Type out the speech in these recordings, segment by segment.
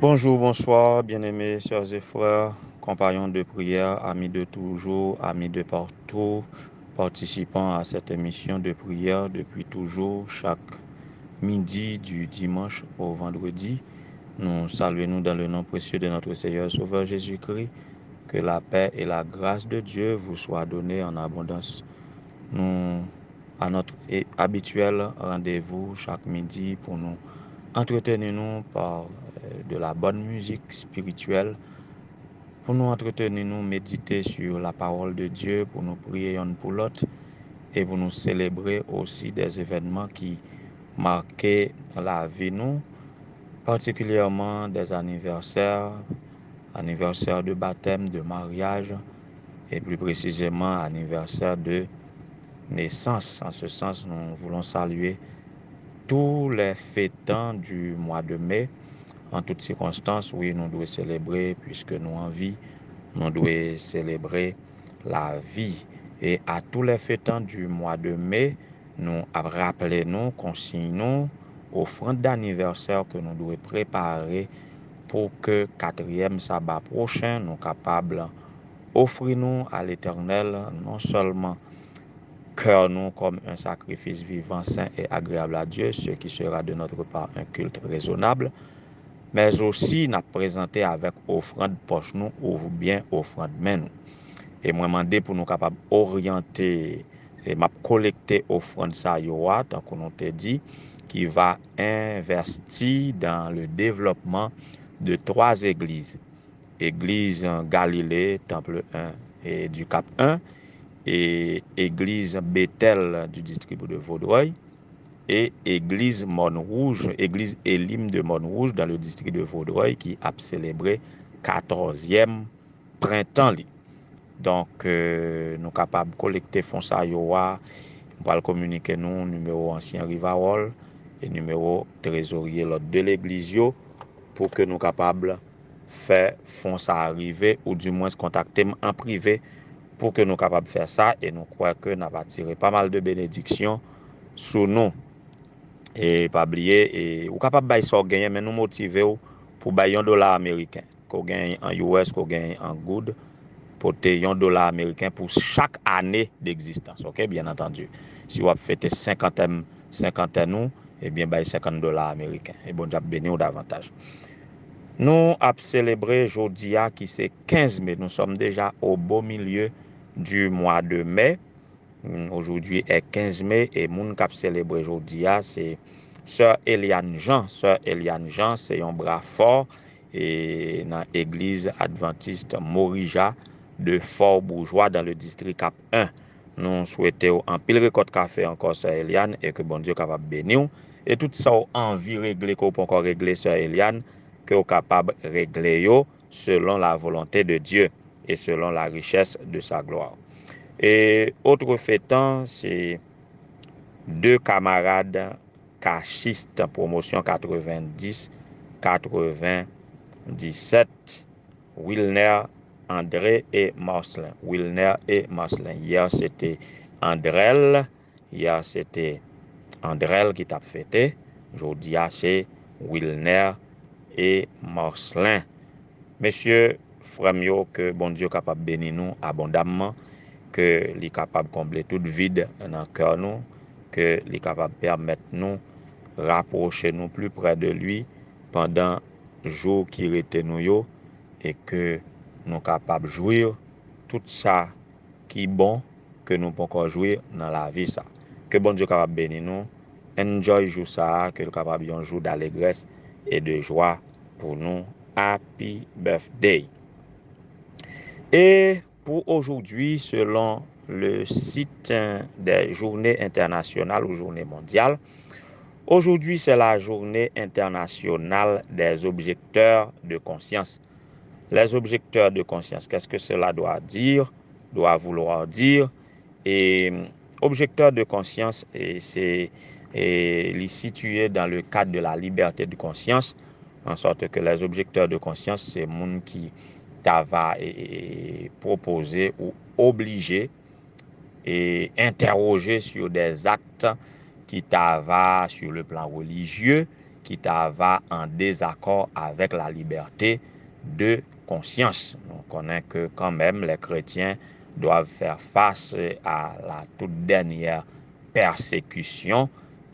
Bonjour, bonsoir, bien-aimés sœurs et frères, compagnons de prière, amis de toujours, amis de partout, participants à cette émission de prière depuis toujours, chaque midi du dimanche au vendredi. Nous saluons dans le nom précieux de notre Seigneur et Sauveur Jésus-Christ. Que la paix et la grâce de Dieu vous soient données en abondance. Nous, à notre habituel rendez-vous chaque midi pour nous entretenir par de la bonne musique spirituelle, pour nous entretenir, nous méditer sur la parole de Dieu, pour nous prier une pour l'autre et pour nous célébrer aussi des événements qui marquaient la vie nous, particulièrement des anniversaires de baptême, de mariage et plus précisément anniversaire de naissance. En ce sens, nous voulons saluer tous les fêtants du mois de mai. En toutes circonstances, oui, nous devons célébrer, puisque nous en vie, nous devons célébrer la vie. Et à tous les fêtants du mois de mai, nous rappelons, consignons, offrande d'anniversaire que nous devons préparer pour que quatrième sabbat prochain, nous capables offrir nous à l'Éternel non seulement cœur nous comme un sacrifice vivant, saint et agréable à Dieu, ce qui sera de notre part un culte raisonnable, mais aussi n'a présenté avec offrande poche nous ou bien offrande main nous. Et moi demandé pour nous capables orienter et m'a collecter offrande ça yoa tant qu'on nous te dit qui va investir dans le développement de 3 églises. Église Galilée, Temple 1 et du Cap 1, et église Bethel du district de Vaudreuil, et église Montrouge, église Elim de Montrouge dans le district de Vaudreuil qui a célébré 14e printemps. Donc, nous sommes capables de collecter fonds ça, nous allons communiquer nous numéro ancien Rivarol et numéro trésorier de l'église pour que nous soyons capables de faire fonds ça arriver ou du moins contacter en privé pour que nous soyons capables de faire ça et nous croyons que nous avons tiré pas mal de bénédictions sur nous. Et pas oublier, et ou capable de ça gagner, mais nous motiver pour bailler $1 américain, qu'on gagne en US, qu'on gagne en good, pour te $1 américain pour chaque année d'existence, ok, bien entendu. Si vous faites 50 nous, eh bien, bailler $50 américains. Et bon, j'ai béni ou davantage. Nous avons célébré aujourd'hui qui c'est 15 mai. Nous sommes déjà au beau milieu du mois de mai. Aujourd'hui est 15 mai et moun k'ap célébrer aujourd'hui c'est Sœur Eliane Jean. Sœur Eliane Jean, c'est un bras fort et dans l'église adventiste Morija de Fort-Bourgeois dans le district Cap 1. Nous souhaitons un pile record café encore Sœur Eliane et que bon Dieu capable bénir et tout ça envie régler qu'on peut encore régler Sœur Eliane que vous capable régler yo selon la volonté de Dieu et selon la richesse de sa gloire. Et autre fêtant, c'est 2 camarades cachistes, promotion 90-97, Wilner, André et Marcelin. Wilner et Marcelin. Hier, c'était Andrel. Hier, c'était Andrel qui t'a fêté. Aujourd'hui, c'est Wilner et Marcelin. Messieurs, frères, que bon Dieu capable de bénir nous abondamment, que il est capable de combler tout vide dans le cœur nous, que il est capable de permettre nous rapprocher nous plus près de lui pendant jour qui était nous yo, et que nous capables de jouir tout ça qui est bon que nous pouvons jouir dans la vie ça. Que bon Dieu capable bénir nous. Enjoy jour ça, que nous capable un jour d'allégresse et de joie pour nous. Happy birthday. Et pour aujourd'hui, selon le site des journées internationales ou journées mondiales, aujourd'hui c'est la journée internationale des objecteurs de conscience. Les objecteurs de conscience, qu'est-ce que cela doit vouloir dire? Et objecteur de conscience, c'est situé dans le cadre de la liberté de conscience, en sorte que les objecteurs de conscience, c'est les gens qui va proposer ou obliger et interroger sur des actes qui va sur le plan religieux, qui va en désaccord avec la liberté de conscience. On connaît que quand même les chrétiens doivent faire face à la toute dernière persécution,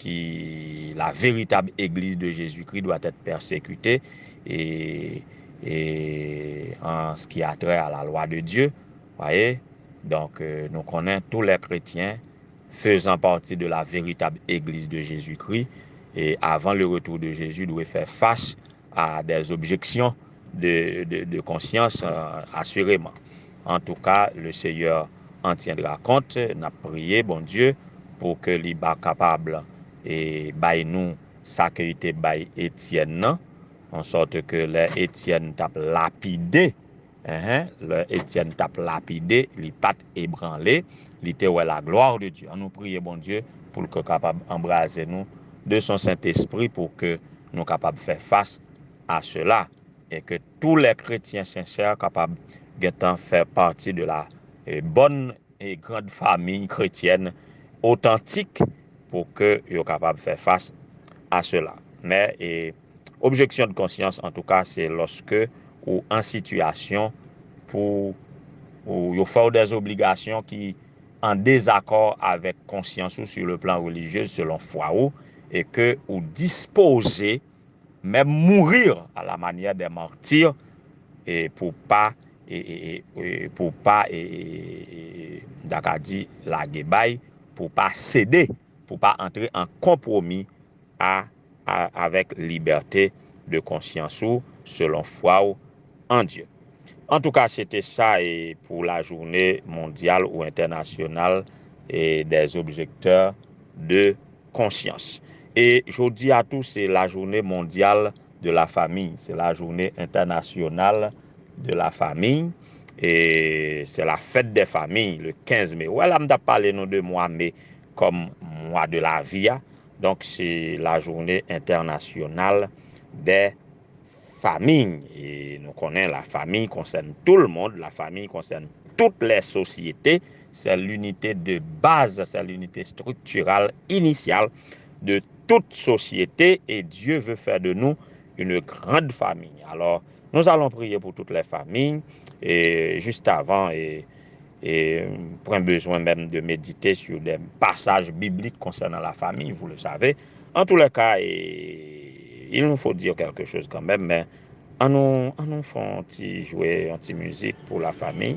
la véritable Église de Jésus-Christ doit être persécutée et en ce qui a trait à la loi de Dieu. Voyez? Donc, nous connaissons tous les chrétiens faisant partie de la véritable Église de Jésus-Christ et avant le retour de Jésus, doivent faire face à des objections de conscience, assurément. En tout cas, le Seigneur en tiendra compte. N'a prié, bon Dieu, pour que l'il soit capable et bail nous ça qui était bail Étienne, en sorte que les Étienne tape lapidé. Le Étienne tape lapidé, il pas ébranlé, il était la gloire de Dieu. On nous prie, bon Dieu, pour que capable embraser nous de son Saint-Esprit pour que nous capables de faire face à cela et que tous les chrétiens sincères capables de faire partie de la bonne et grande famille chrétienne authentique pour que soient capables de faire face à cela. Mais objection de conscience, en tout cas, c'est lorsque ou en situation pour faire des obligations qui en désaccord avec conscience ou sur le plan religieux selon foi ou et que ou disposer même mourir à la manière des martyrs et pour pas dit la guébaille, pour pas céder, pour pas entrer en compromis avec liberté de conscience ou selon foi ou en Dieu. En tout cas, c'était ça et pour la journée mondiale ou internationale et des objecteurs de conscience. Et je dis à tous, c'est la journée mondiale de la famille, c'est la journée internationale de la famille et c'est la fête des familles le 15 mai. Ouais, là, je parlé non de mois mai comme mois de la vie. Donc, c'est la journée internationale des famille. Et nous connaissons la famille concerne tout le monde, la famille concerne toutes les sociétés. C'est l'unité de base, c'est l'unité structurale initiale de toute société et Dieu veut faire de nous une grande famille. Alors, nous allons prier pour toutes les familles et juste avant et prendre besoin même de méditer sur des passages bibliques concernant la famille, vous le savez. En tous les cas, il nous faut dire quelque chose quand même, mais on nous fait un petit jouer, un petit musique pour la famille.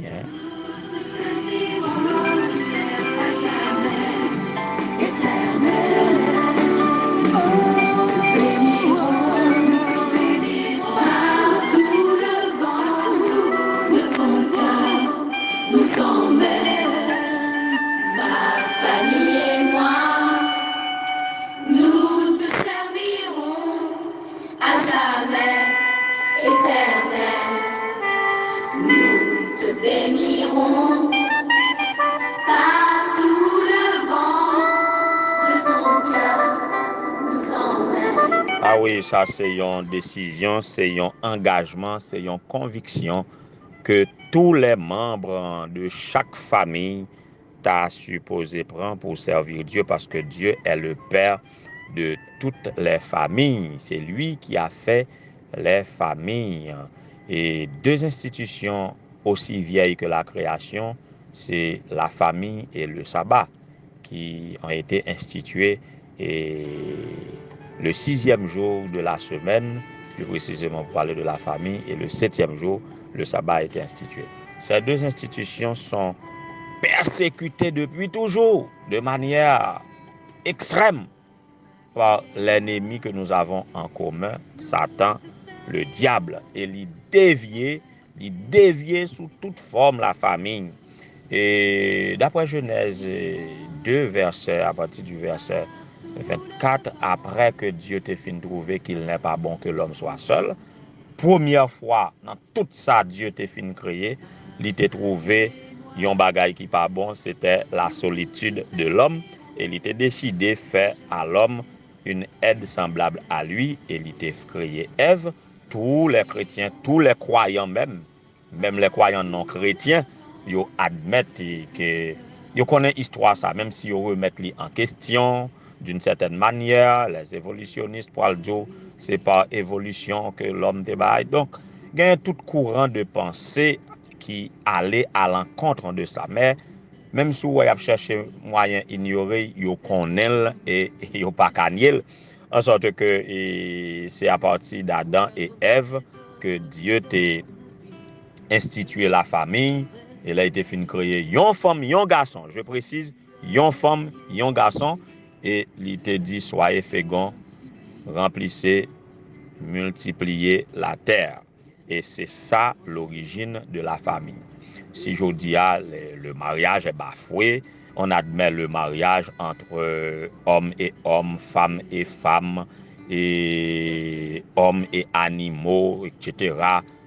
Ah oui, ça c'est une décision, c'est un engagement, c'est une conviction que tous les membres de chaque famille t'a supposé prendre pour servir Dieu parce que Dieu est le Père de toutes les familles. C'est lui qui a fait les familles. Et deux institutions aussi vieilles que la création, c'est la famille et le sabbat, qui ont été institués et le 6e jour de la semaine, plus précisément pour parler de la famille, et le 7e jour, le sabbat a été institué. Ces deux institutions sont persécutées depuis toujours de manière extrême par l'ennemi que nous avons en commun, Satan, le diable, et il déviait sous toute forme la famille. Et d'après Genèse 2, verset, à partir du verset 24, après que Dieu t'ait fin trouvé qu'il n'est pas bon que l'homme soit seul, première fois dans tout ça Dieu t'ait fin créé, il t'a trouvé yon bagay qui pas bon, c'était la solitude de l'homme, et il t'a décidé faire à l'homme une aide semblable à lui, et il t'a créé Ève. Tous les chrétiens, tous les croyants même les croyants non chrétiens, ils admettent que ils connaissent l'histoire ça, même si ils remettent en question d'une certaine manière, les évolutionnistes pour le dire, c'est par évolution que l'homme débat. Donc, il y a tout courant de pensée qui allait à l'encontre de ça. Mais même si vous avez cherché moyen ignorer, vous connaissez et vous pas connaissez. En sorte que c'est à partir d'Adam et Ève que Dieu t'a institué la famille. Et là, il a fait créer une femme, un garçon. Je précise, une femme, un garçon. Et il t'a dit, soyez féconds, remplissez, multipliez la terre. Et c'est ça l'origine de la famille. Si je dis le mariage est bafoué, on admet le mariage entre hommes et hommes, femmes et femmes, et hommes et animaux, etc.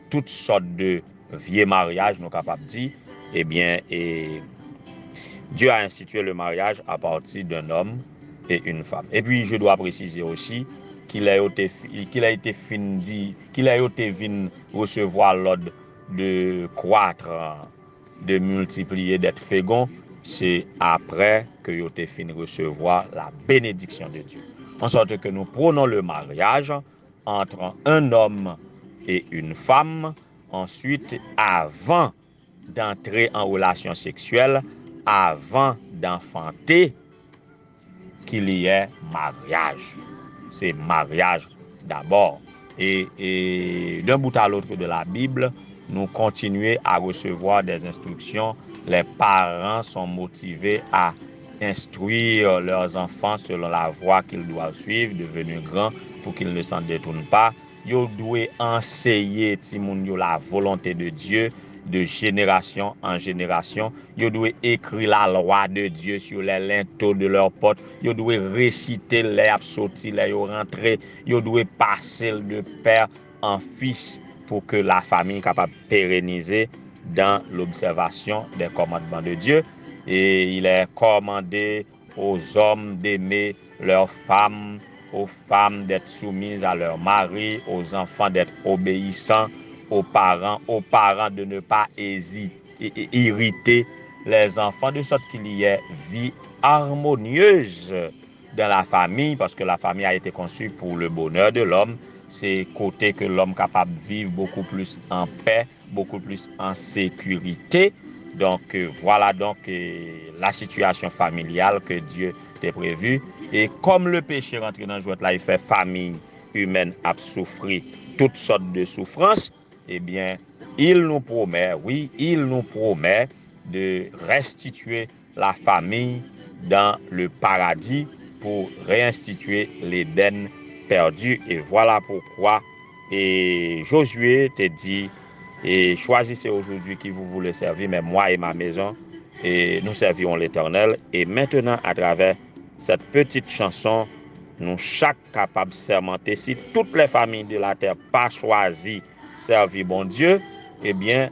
Toutes sortes de vieux mariages, nous sommes capables de dire, eh bien, Dieu a institué le mariage à partir d'un homme et une femme. Et puis, je dois préciser aussi qu'il a été venu recevoir l'ordre de croître, de multiplier, d'être fécond. C'est après que il a été fini recevoir la bénédiction de Dieu. En sorte que nous prenons le mariage entre un homme et une femme. Ensuite, avant d'entrer en relation sexuelle, avant d'enfanter, qu'il y ait mariage. C'est mariage d'abord. Et d'un bout à l'autre de la Bible, nous continuons à recevoir des instructions. Les parents sont motivés à instruire leurs enfants selon la voie qu'ils doivent suivre, devenir grands pour qu'ils ne s'en détournent pas. Ils doivent enseigner la volonté de Dieu de génération en génération. Ils doivent écrire la loi de Dieu sur les linteaux de leurs portes. Ils doivent réciter les sorties, les rentrer. Ils doivent passer de père en fils pour que la famille soit capable de pérenniser dans l'observation des commandements de Dieu. Et il est commandé aux hommes d'aimer leurs femmes, aux femmes d'être soumises à leurs maris, aux enfants d'être obéissants, aux parents de ne pas irriter les enfants, de sorte qu'il y ait vie harmonieuse dans la famille, parce que la famille a été conçue pour le bonheur de l'homme. C'est côté que l'homme est capable de vivre beaucoup plus en paix, beaucoup plus en sécurité. Donc voilà donc la situation familiale que Dieu t'a prévue. Et comme le péché rentre dans le joie là, il fait famille humaine à souffrir toutes sortes de souffrances, eh bien, il nous promet de restituer la famille dans le paradis pour réinstituer l'Éden perdu. Et voilà pourquoi Josué te dit, et choisissez aujourd'hui qui vous voulez servir, mais moi et ma maison, et nous servirons l'Éternel. Et maintenant, à travers cette petite chanson, nous chaque capable de sermenter, si toutes les familles de la terre pas choisi servir bon Dieu, eh bien,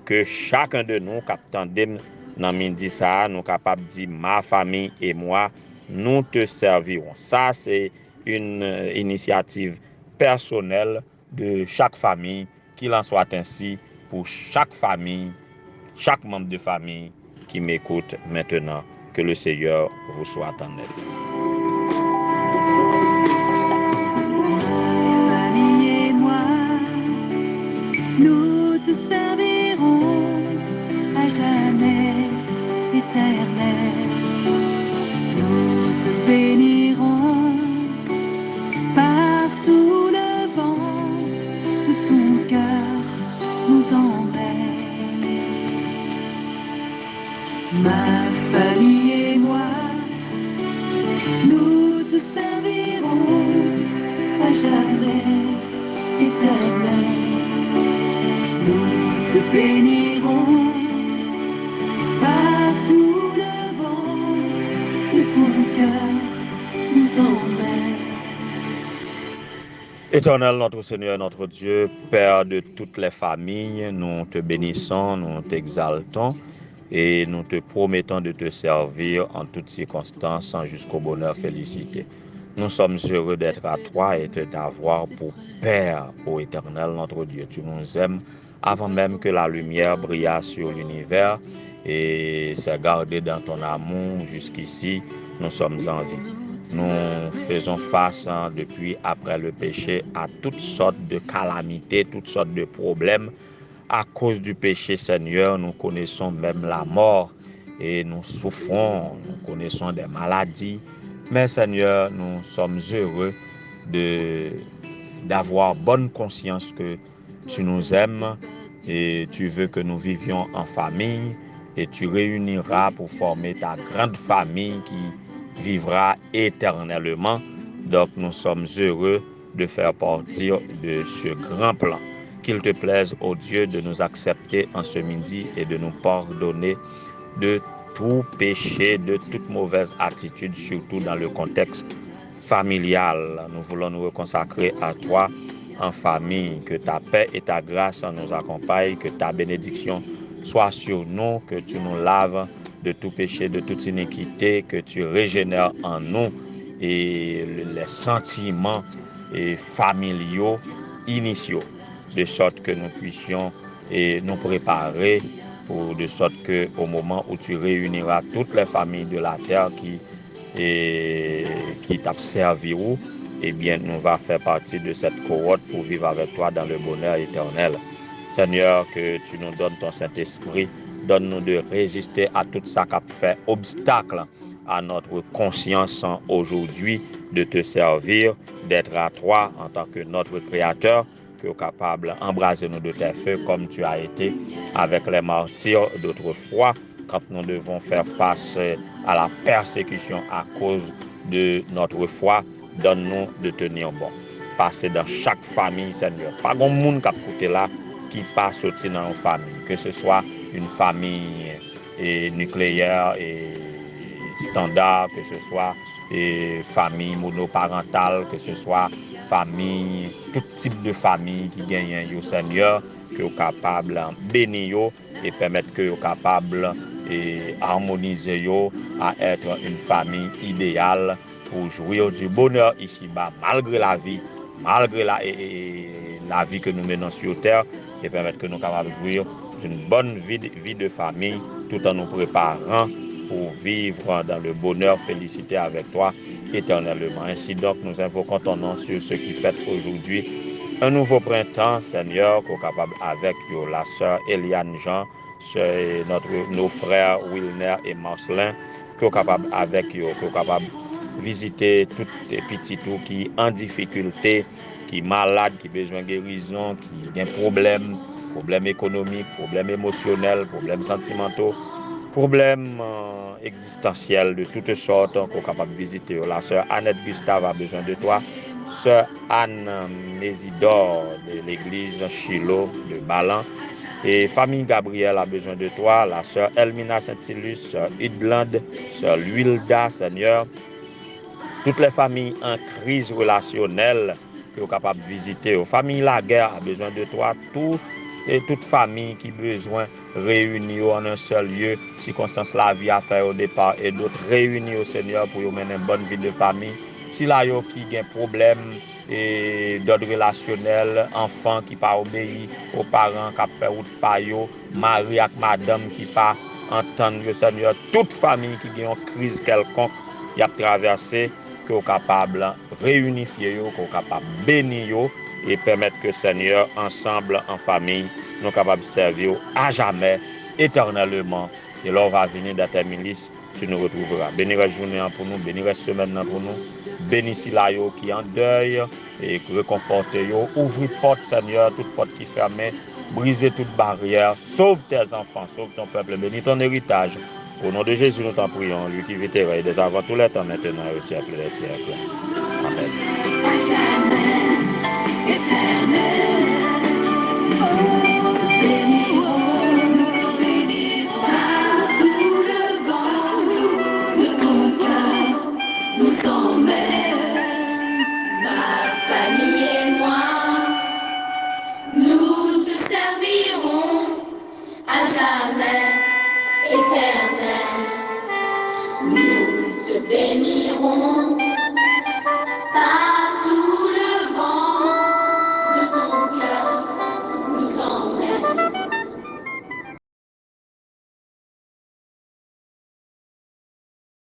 que chacun de nous, capitaine dans midi ça, nous capable de dire ma famille et moi, nous te servirons. Ça, c'est une initiative personnelle de chaque famille, qu'il en soit ainsi pour chaque famille, chaque membre de famille qui m'écoute maintenant. Que le Seigneur vous soit en aide. Habillez-moi béniront partout le vent de ton cœur nous emmène. Éternel, notre Seigneur, notre Dieu, Père de toutes les familles, nous te bénissons, nous t'exaltons et nous te promettons de te servir en toutes circonstances jusqu'au bonheur félicité. Nous sommes heureux d'être à toi et de t'avoir pour Père, ô Éternel, notre Dieu. Tu nous aimes avant même que la lumière brilla sur l'univers et s'est gardé dans ton amour jusqu'ici. Nous sommes en vie. Nous faisons face depuis après le péché à toutes sortes de calamités, toutes sortes de problèmes. À cause du péché, Seigneur, nous connaissons même la mort et nous souffrons, nous connaissons des maladies. Mais Seigneur, nous sommes heureux d'avoir bonne conscience que tu nous aimes et tu veux que nous vivions en famille et tu réuniras pour former ta grande famille qui vivra éternellement. Donc nous sommes heureux de faire partir de ce grand plan. Qu'il te plaise, ô Dieu, de nous accepter en ce midi et de nous pardonner de tout péché, de toute mauvaise attitude, surtout dans le contexte familial. Nous voulons nous reconsacrer à toi en famille. Que ta paix et ta grâce nous accompagnent, que ta bénédiction soit sur nous, que tu nous laves de tout péché, de toute iniquité, que tu régénères en nous et les sentiments familiaux initiaux, de sorte que nous puissions nous préparer de sorte que au moment où tu réuniras toutes les familles de la terre qui t'observeront, eh bien, nous va faire partie de cette cohorte pour vivre avec toi dans le bonheur éternel. Seigneur, que tu nous donnes ton Saint-Esprit, donne-nous de résister à tout ça qui fait obstacle à notre conscience aujourd'hui, de te servir, d'être à toi en tant que notre Créateur, que capable d'embraser nous de tes feux comme tu as été avec les martyrs d'autrefois, quand nous devons faire face à la persécution à cause de notre foi. Donne-nous de tenir bon. Passer dans chaque famille, Seigneur. Pas grand monde qui a côté là qui passe sorti dans une famille, que ce soit une famille nucléaire et standard, que ce soit famille monoparentale, que ce soit famille, tout type de famille qui gagne au Seigneur, que vous capable de bénir et permettre que vous capable de harmoniser à être une famille idéale pour jouir du bonheur ici-bas, malgré la vie, malgré la vie que nous menons sur terre, et permettre que nous capables de jouir d'une bonne vie de famille, tout en nous préparant pour vivre dans le bonheur, félicité avec toi éternellement. Ainsi donc, nous invoquons ton nom sur ce qui fait aujourd'hui un nouveau printemps, Seigneur, qu'on est capable avec la sœur Eliane Jean, nos frères Wilner et Marcelin, qu'on est capable avec qu'on est capable visiter tous les petits tout qui en difficulté, qui malade, qui besoin de guérison, qui ont problèmes économiques, problèmes émotionnels, problèmes sentimentaux, problèmes existentiels de toutes sortes qu'on est capable de visiter. La sœur Annette Gustave a besoin de toi. Sœur Anne Mésidor de l'église Shiloh de Balan. Et famille Gabriel a besoin de toi. La sœur Elmina Saint-Ilus, sœur Idland, sœur Luilda, Seigneur. Toutes les familles en crise relationnelle que vous êtes capable de visiter. Famille Laguerre a besoin de toi. Toute famille qui a besoin de réunir en un seul lieu, circonstances la vie à faire au départ, et d'autres réunir au Seigneur pour mener une bonne vie de famille. Si là, yo qui a un problème d'ordre relationnel, enfant qui pas obéi aux parents, qui fait route par yo, mari avec madame qui pas entendre le Seigneur, toute famille qui a une crise quelconque, y a traversé, que vous capable de réunifier, que vous capable de bénir et permettre que Seigneur, ensemble, en famille, nous capables de servir à jamais, éternellement. Et là, on va venir dans tes milices, tu nous retrouveras. Bénis la journée pour nous, bénis la semaine pour nous. Bénis la yo qui en deuil et réconforte yo. Ouvre porte, Seigneur, toute porte qui est fermée. Brisez toute barrière. Sauve tes enfants, sauve ton peuple. Bénis ton héritage. Au nom de Jésus, nous t'en prions. Lui qui vit et règne des avant tous les temps, maintenant et au siècle des siècles. Amen.